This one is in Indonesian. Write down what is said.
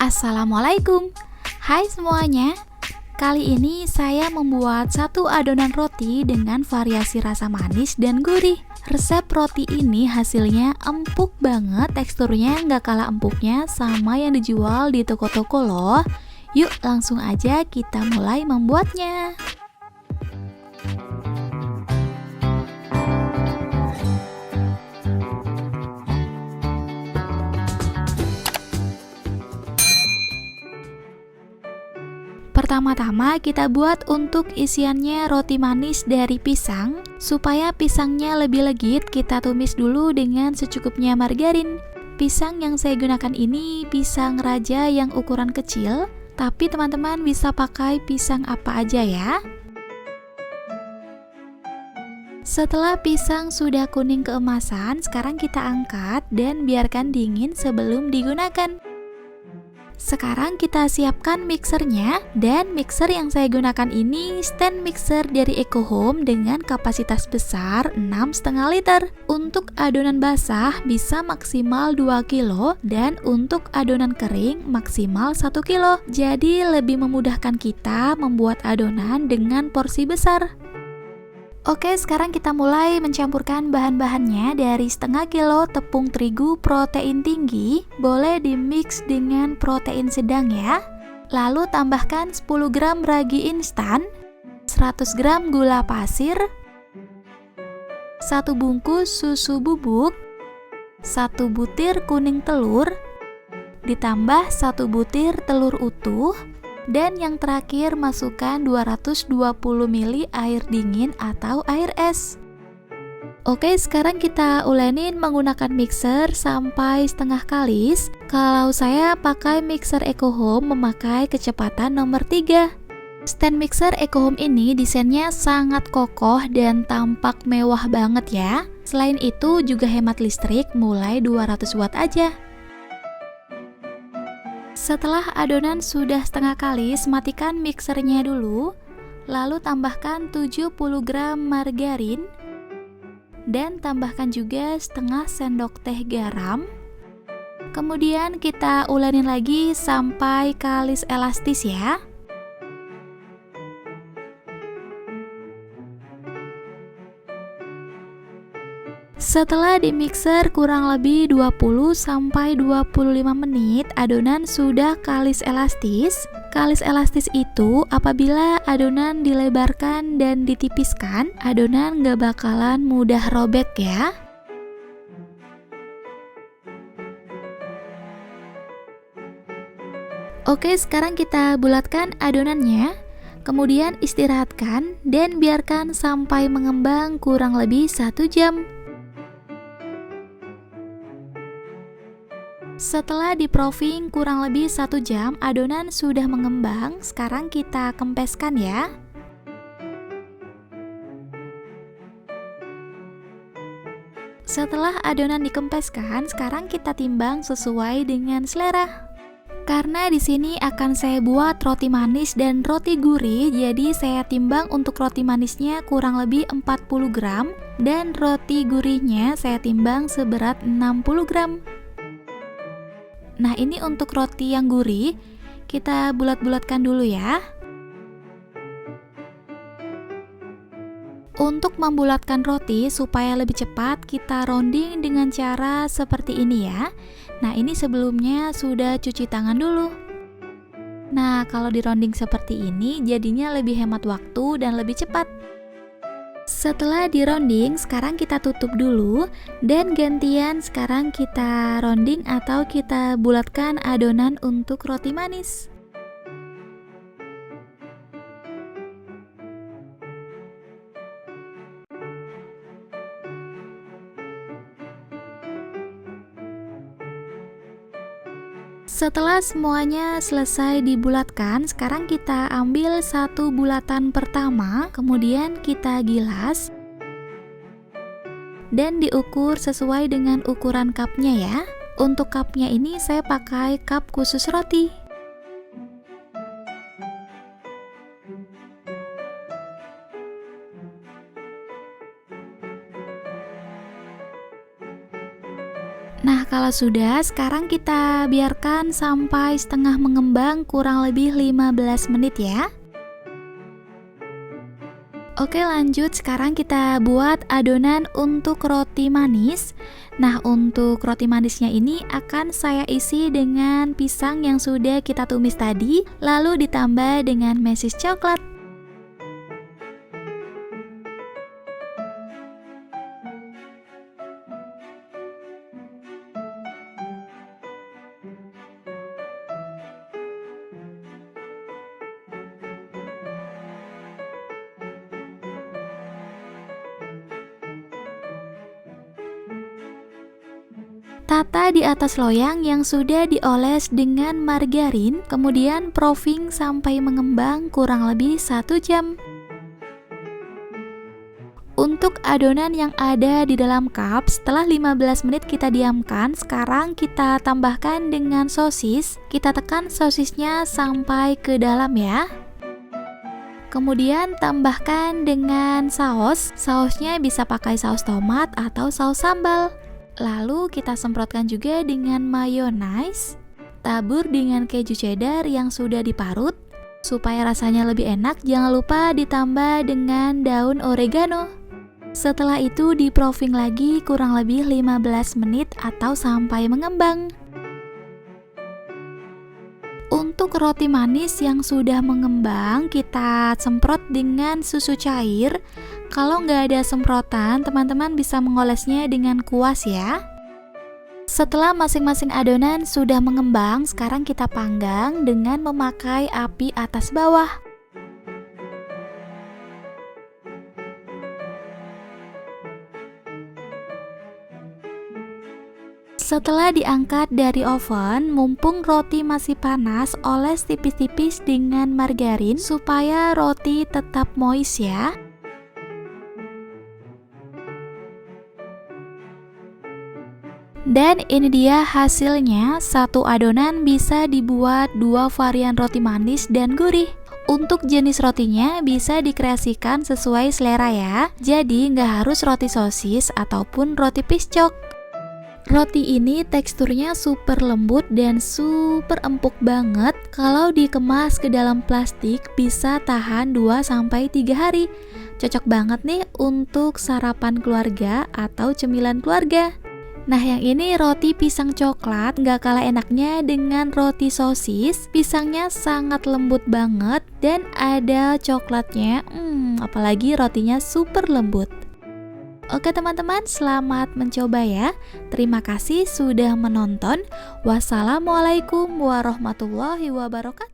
Assalamualaikum. Hai semuanya. Kali ini saya membuat satu adonan roti dengan variasi rasa manis dan gurih. Resep roti ini hasilnya empuk banget, teksturnya nggak kalah empuknya sama yang dijual di toko-toko loh. Yuk langsung aja kita mulai membuatnya. Pertama-tama kita buat untuk isiannya roti manis dari pisang. Supaya pisangnya lebih legit, kita tumis dulu dengan secukupnya margarin. Pisang yang saya gunakan ini pisang raja yang ukuran kecil, tapi teman-teman bisa pakai pisang apa aja ya. Setelah pisang sudah kuning keemasan, sekarang kita angkat dan biarkan dingin sebelum digunakan. Sekarang kita siapkan mixernya, dan mixer yang saya gunakan ini stand mixer dari EcoHome dengan kapasitas besar 6,5 liter. Untuk adonan basah bisa maksimal 2 kilo dan untuk adonan kering maksimal 1 kilo. Jadi lebih memudahkan kita membuat adonan dengan porsi besar. Oke, sekarang kita mulai mencampurkan bahan-bahannya. Dari setengah kilo tepung terigu protein tinggi, boleh dimix dengan protein sedang ya. Lalu tambahkan 10 gram ragi instan, 100 gram gula pasir, 1 bungkus susu bubuk, 1 butir kuning telur, ditambah 1 butir telur utuh. Dan yang terakhir masukkan 220 ml air dingin atau air es. Oke, sekarang kita ulenin menggunakan mixer sampai setengah kalis. Kalau saya pakai mixer EcoHome memakai kecepatan nomor 3. Stand mixer EcoHome ini desainnya sangat kokoh dan tampak mewah banget ya. Selain itu juga hemat listrik mulai 200 watt aja. Setelah adonan sudah setengah kalis, matikan mixernya dulu. Lalu tambahkan 70 gram margarin. Dan tambahkan juga setengah sendok teh garam. Kemudian kita ulenin lagi sampai kalis elastis ya. Setelah dimixer kurang lebih 20-25 menit, adonan sudah kalis elastis. Kalis elastis itu apabila adonan dilebarkan dan ditipiskan, adonan nggak bakalan mudah robek ya. Oke, sekarang kita bulatkan adonannya. Kemudian istirahatkan dan biarkan sampai mengembang kurang lebih 1 jam. Setelah di-proofing kurang lebih 1 jam, adonan sudah mengembang. Sekarang kita kempeskan ya. Setelah adonan dikempeskan, sekarang kita timbang sesuai dengan selera. Karena di sini akan saya buat roti manis dan roti gurih, jadi saya timbang untuk roti manisnya kurang lebih 40 gram dan roti gurihnya saya timbang seberat 60 gram. Nah, ini untuk roti yang gurih, kita bulat-bulatkan dulu ya. Untuk membulatkan roti supaya lebih cepat, kita rounding dengan cara seperti ini ya. Nah, ini sebelumnya sudah cuci tangan dulu. Nah, kalau di rounding seperti ini, jadinya lebih hemat waktu dan lebih cepat. Setelah di rounding, sekarang kita tutup dulu dan gantian sekarang kita rounding atau kita bulatkan adonan untuk roti manis. Setelah semuanya selesai dibulatkan, sekarang kita ambil satu bulatan pertama, kemudian kita gilas dan diukur sesuai dengan ukuran cupnya ya. Untuk cupnya ini saya pakai cup khusus roti. Nah, kalau sudah, sekarang kita biarkan sampai setengah mengembang kurang lebih 15 menit ya. Oke, lanjut. Sekarang kita buat adonan untuk roti manis. Nah, untuk roti manisnya ini akan saya isi dengan pisang yang sudah kita tumis tadi, lalu ditambah dengan mesis coklat. Tata di atas loyang yang sudah dioles dengan margarin, kemudian proofing sampai mengembang kurang lebih 1 jam. Untuk adonan yang ada di dalam cup, setelah 15 menit kita diamkan, sekarang kita tambahkan dengan sosis. Kita tekan sosisnya sampai ke dalam ya. Kemudian tambahkan dengan saus. Sausnya bisa pakai saus tomat atau saus sambal. Lalu kita semprotkan juga dengan mayonnaise. Tabur dengan keju cheddar yang sudah diparut. Supaya rasanya lebih enak, jangan lupa ditambah dengan daun oregano. Setelah itu di proofing lagi kurang lebih 15 menit atau sampai mengembang. Untuk roti manis yang sudah mengembang, kita semprot dengan susu cair. Kalau nggak ada semprotan, teman-teman bisa mengolesnya dengan kuas ya. Setelah masing-masing adonan sudah mengembang, sekarang kita panggang dengan memakai api atas bawah. Setelah diangkat dari oven, mumpung roti masih panas, oles tipis-tipis dengan margarin supaya roti tetap moist ya. Dan ini dia hasilnya, satu adonan bisa dibuat 2 varian roti manis dan gurih. Untuk jenis rotinya bisa dikreasikan sesuai selera ya. Jadi nggak harus roti sosis ataupun roti piscok. Roti ini teksturnya super lembut dan super empuk banget. Kalau dikemas ke dalam plastik bisa tahan 2-3 hari. Cocok banget nih untuk sarapan keluarga atau cemilan keluarga. Nah, yang ini roti pisang coklat, nggak kalah enaknya dengan roti sosis. Pisangnya sangat lembut banget dan ada coklatnya. Apalagi rotinya super lembut. Oke teman-teman, selamat mencoba ya. Terima kasih sudah menonton. Wassalamualaikum warahmatullahi wabarakatuh.